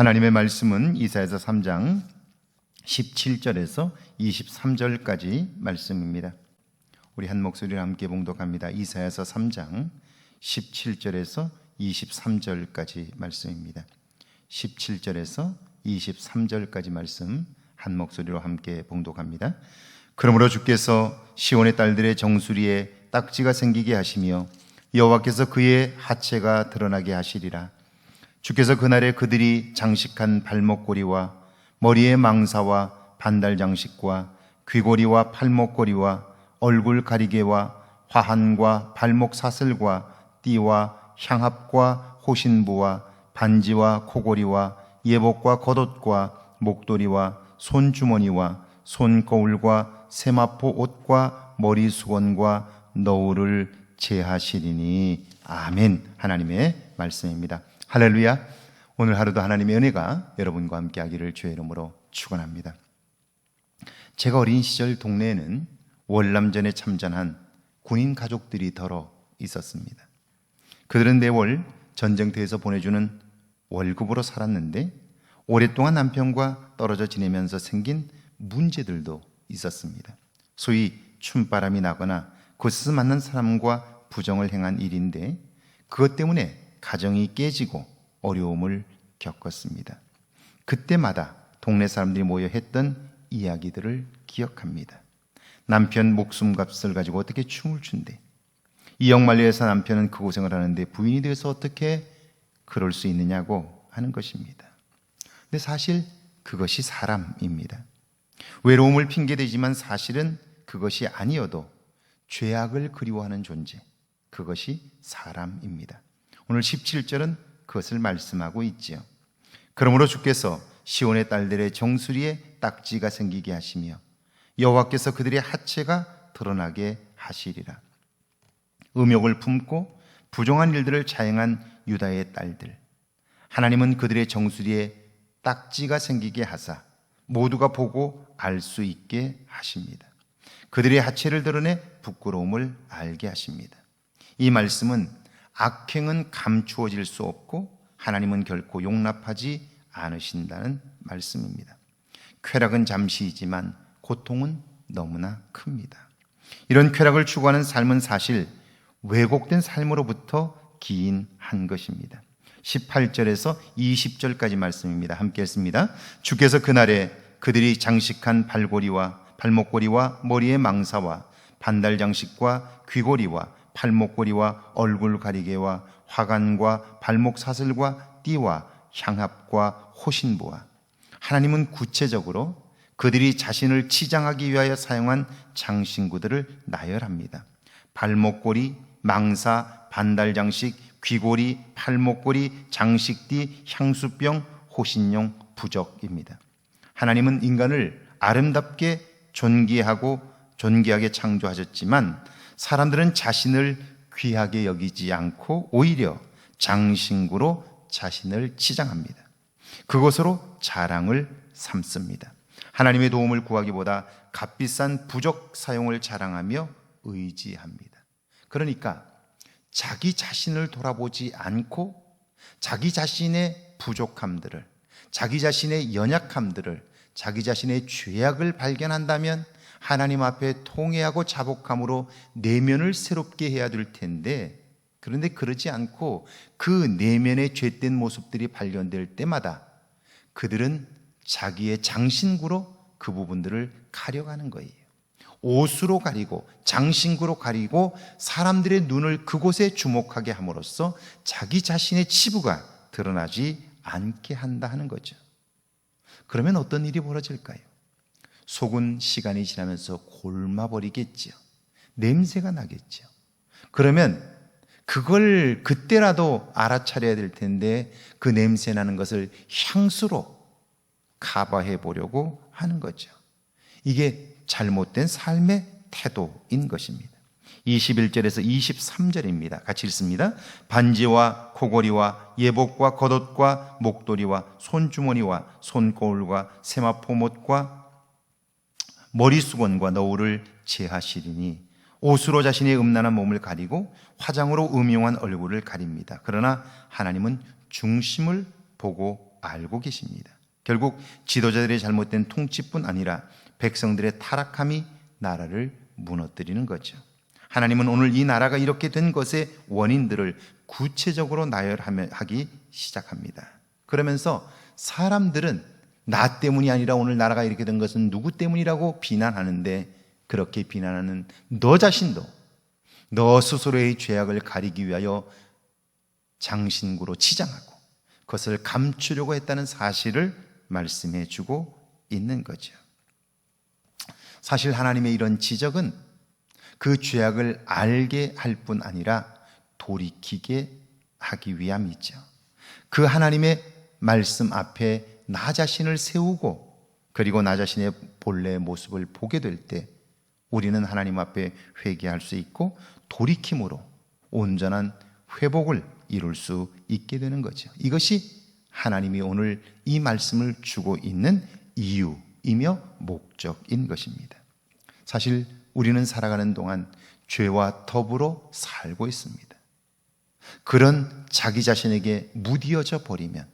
하나님의 말씀은 이사야서 3장 17절에서 23절까지 말씀입니다. 우리 한 목소리로 함께 봉독합니다. 이사야서 3장 17절에서 23절까지 말씀입니다. 17절에서 23절까지 말씀 한 목소리로 함께 봉독합니다. 그러므로 주께서 시온의 딸들의 정수리에 딱지가 생기게 하시며 여호와께서 그의 하체가 드러나게 하시리라. 주께서 그날에 그들이 장식한 발목고리와 머리의 망사와 반달 장식과 귀고리와 팔목고리와 얼굴 가리개와 화환과 발목 사슬과 띠와 향합과 호신부와 반지와 코고리와 예복과 겉옷과 목도리와 손주머니와 손거울과 세마포 옷과 머리수건과 너울을 제하시리니. 아멘. 하나님의 말씀입니다. 할렐루야. 오늘 하루도 하나님의 은혜가 여러분과 함께 하기를 주의 이름으로 축원합니다. 제가 어린 시절 동네에는 월남전에 참전한 군인 가족들이 더러 있었습니다. 그들은 매월 전쟁터에서 보내주는 월급으로 살았는데 오랫동안 남편과 떨어져 지내면서 생긴 문제들도 있었습니다. 소위 춤바람이 나거나 그것에서 만난 사람과 부정을 행한 일인데 그것 때문에 가정이 깨지고 어려움을 겪었습니다. 그때마다 동네 사람들이 모여 했던 이야기들을 기억합니다. 남편 목숨값을 가지고 어떻게 춤을 춘대, 이역만리에서 남편은 그 고생을 하는데 부인이 돼서 어떻게 그럴 수 있느냐고 하는 것입니다. 근데 사실 그것이 사람입니다. 외로움을 핑계대지만 사실은 그것이 아니어도 죄악을 그리워하는 존재, 그것이 사람입니다. 오늘 17절은 그것을 말씀하고 있지요. 그러므로 주께서 시온의 딸들의 정수리에 딱지가 생기게 하시며 여호와께서 그들의 하체가 드러나게 하시리라. 음욕을 품고 부정한 일들을 자행한 유다의 딸들, 하나님은 그들의 정수리에 딱지가 생기게 하사 모두가 보고 알 수 있게 하십니다. 그들의 하체를 드러내 부끄러움을 알게 하십니다. 이 말씀은 악행은 감추어질 수 없고 하나님은 결코 용납하지 않으신다는 말씀입니다. 쾌락은 잠시이지만 고통은 너무나 큽니다. 이런 쾌락을 추구하는 삶은 사실 왜곡된 삶으로부터 기인한 것입니다. 18절에서 20절까지 말씀입니다. 함께 했습니다. 주께서 그날에 그들이 장식한 발목고리와 머리의 망사와 반달 장식과 귀고리와 팔목고리와 얼굴 가리개와 화관과 발목 사슬과 띠와 향합과 호신부와, 하나님은 구체적으로 그들이 자신을 치장하기 위하여 사용한 장신구들을 나열합니다. 발목고리, 망사, 반달 장식, 귀고리, 팔목고리, 장식띠, 향수병, 호신용, 부적입니다. 하나님은 인간을 아름답게 존귀하게 창조하셨지만 사람들은 자신을 귀하게 여기지 않고 오히려 장신구로 자신을 치장합니다. 그것으로 자랑을 삼습니다. 하나님의 도움을 구하기보다 값비싼 부적 사용을 자랑하며 의지합니다. 그러니까 자기 자신을 돌아보지 않고 자기 자신의 부족함들을, 자기 자신의 연약함들을, 자기 자신의 죄악을 발견한다면 하나님 앞에 통회하고 자복함으로 내면을 새롭게 해야 될 텐데, 그런데 그러지 않고 그 내면의 죄된 모습들이 발견될 때마다 그들은 자기의 장신구로 그 부분들을 가려가는 거예요. 옷으로 가리고 장신구로 가리고 사람들의 눈을 그곳에 주목하게 함으로써 자기 자신의 치부가 드러나지 않게 한다 하는 거죠. 그러면 어떤 일이 벌어질까요? 속은 시간이 지나면서 골마버리겠죠. 냄새가 나겠죠. 그러면 그걸 그때라도 알아차려야 될 텐데 그 냄새 나는 것을 향수로 커버해 보려고 하는 거죠. 이게 잘못된 삶의 태도인 것입니다. 21절에서 23절입니다. 같이 읽습니다. 반지와 코고리와 예복과 겉옷과 목도리와 손주머니와 손거울과 세마포못과 머리수건과 너울을 제하시리니 옷으로 자신의 음란한 몸을 가리고 화장으로 음흉한 얼굴을 가립니다. 그러나 하나님은 중심을 보고 알고 계십니다. 결국 지도자들의 잘못된 통치뿐 아니라 백성들의 타락함이 나라를 무너뜨리는 거죠. 하나님은 오늘 이 나라가 이렇게 된 것의 원인들을 구체적으로 나열하기 시작합니다. 그러면서 사람들은 나 때문이 아니라 오늘 나라가 이렇게 된 것은 누구 때문이라고 비난하는데, 그렇게 비난하는 너 자신도 너 스스로의 죄악을 가리기 위하여 장신구로 치장하고 그것을 감추려고 했다는 사실을 말씀해 주고 있는 거죠. 사실 하나님의 이런 지적은 그 죄악을 알게 할 뿐 아니라 돌이키게 하기 위함이죠. 그 하나님의 말씀 앞에 나 자신을 세우고 그리고 나 자신의 본래의 모습을 보게 될 때 우리는 하나님 앞에 회개할 수 있고 돌이킴으로 온전한 회복을 이룰 수 있게 되는 거죠. 이것이 하나님이 오늘 이 말씀을 주고 있는 이유이며 목적인 것입니다. 사실 우리는 살아가는 동안 죄와 더불어 살고 있습니다. 그런 자기 자신에게 무디어져 버리면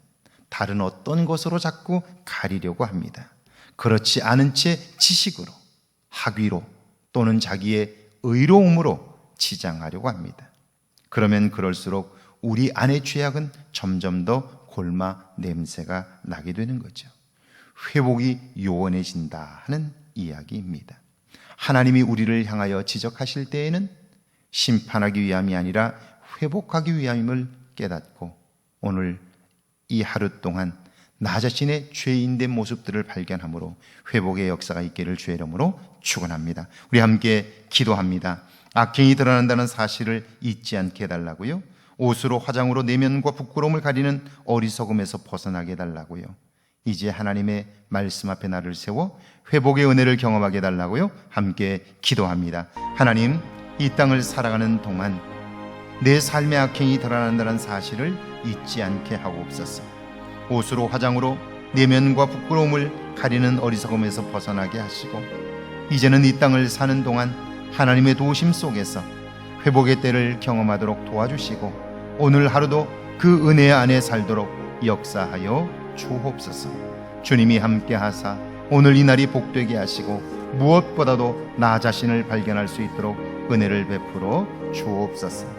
다른 어떤 것으로 자꾸 가리려고 합니다. 그렇지 않은 채 지식으로, 학위로 또는 자기의 의로움으로 치장하려고 합니다. 그러면 그럴수록 우리 안의 죄악은 점점 더 골마 냄새가 나게 되는 거죠. 회복이 요원해진다 하는 이야기입니다. 하나님이 우리를 향하여 지적하실 때에는 심판하기 위함이 아니라 회복하기 위함임을 깨닫고 오늘 이 하루 동안 나 자신의 죄인된 모습들을 발견함으로 회복의 역사가 있기를 주의 이름으로 축원합니다. 우리 함께 기도합니다. 악행이 드러난다는 사실을 잊지 않게 해달라고요. 옷으로 화장으로 내면과 부끄러움을 가리는 어리석음에서 벗어나게 해달라고요. 이제 하나님의 말씀 앞에 나를 세워 회복의 은혜를 경험하게 해달라고요. 함께 기도합니다. 하나님, 이 땅을 살아가는 동안 내 삶의 악행이 드러난다는 사실을 잊지 않게 하옵소서. 옷으로 화장으로 내면과 부끄러움을 가리는 어리석음에서 벗어나게 하시고 이제는 이 땅을 사는 동안 하나님의 도우심 속에서 회복의 때를 경험하도록 도와주시고 오늘 하루도 그 은혜 안에 살도록 역사하여 주옵소서. 주님이 함께 하사 오늘 이 날이 복되게 하시고 무엇보다도 나 자신을 발견할 수 있도록 은혜를 베풀어 주옵소서.